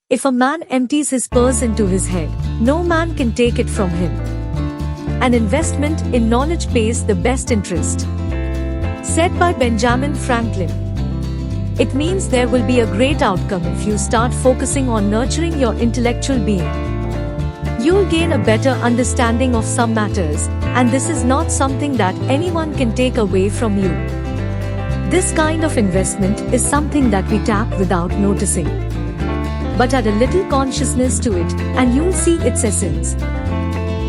If a man empties his purse into his head, no man can take it from him. An investment in knowledge pays the best interest. Said by Benjamin Franklin. It means there will be a great outcome if you start focusing on nurturing your intellectual being. You'll gain a better understanding of some matters, and this is not something that anyone can take away from you. This kind of investment is something that we tap without noticing. But add a little consciousness to it, and you'll see its essence.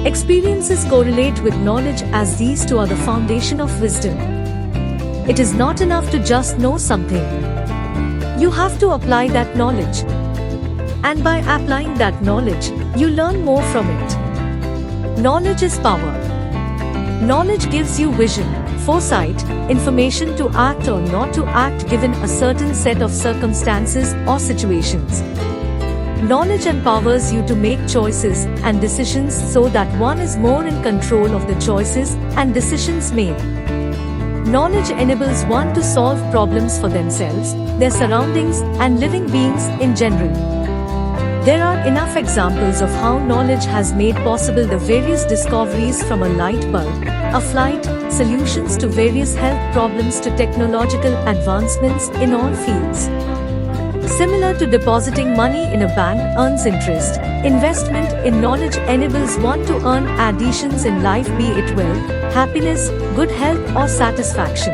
Experiences correlate with knowledge, as these two are the foundation of wisdom. It is not enough to just know something. You have to apply that knowledge. And by applying that knowledge, you learn more from it. Knowledge is power. Knowledge gives you vision, foresight, information to act or not to act given a certain set of circumstances or situations. Knowledge empowers you to make choices and decisions so that one is more in control of the choices and decisions made. Knowledge enables one to solve problems for themselves, their surroundings, and living beings in general. There are enough examples of how knowledge has made possible the various discoveries, from a light bulb, a flight, solutions to various health problems to technological advancements in all fields. Similar to depositing money in a bank earns interest, investment in knowledge enables one to earn additions in life, be it wealth, happiness, good health, or satisfaction.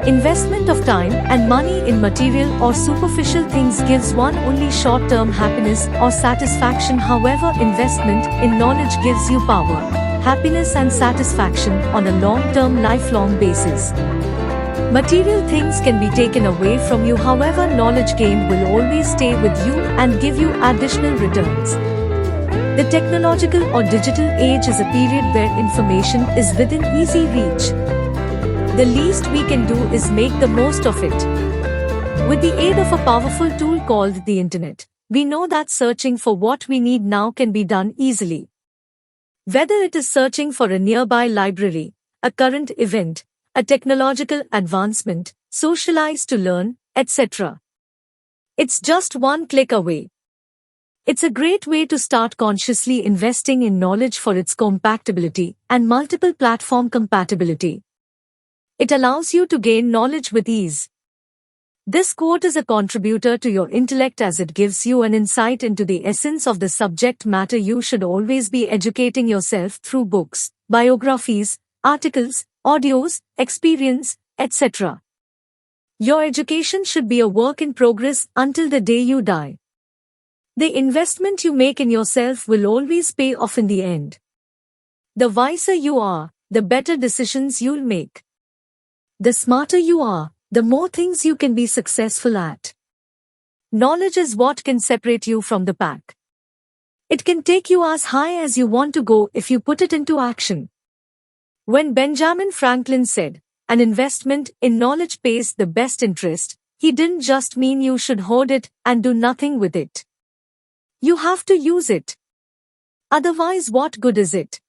Investment of time and money in material or superficial things gives one only short-term happiness or satisfaction. However, investment in knowledge gives you power, happiness, and satisfaction on a long-term, lifelong basis. Material things can be taken away from you, however, knowledge gained will always stay with you and give you additional returns. The technological or digital age is a period where information is within easy reach. The least we can do is make the most of it. With the aid of a powerful tool called the Internet, we know that searching for what we need now can be done easily. Whether it is searching for a nearby library, a current event, a technological advancement, socialize to learn, etc. It's just one click away. It's a great way to start consciously investing in knowledge for its compactability and multiple platform compatibility. It allows you to gain knowledge with ease. This quote is a contributor to your intellect as it gives you an insight into the essence of the subject matter. You should always be educating yourself through books, biographies, articles, audios, experience, etc. Your education should be a work in progress until the day you die. The investment you make in yourself will always pay off in the end. The wiser you are, the better decisions you'll make. The smarter you are, the more things you can be successful at. Knowledge is what can separate you from the pack. It can take you as high as you want to go if you put it into action. When Benjamin Franklin said, "An investment in knowledge pays the best interest," he didn't just mean you should hoard it and do nothing with it. You have to use it. Otherwise, what good is it?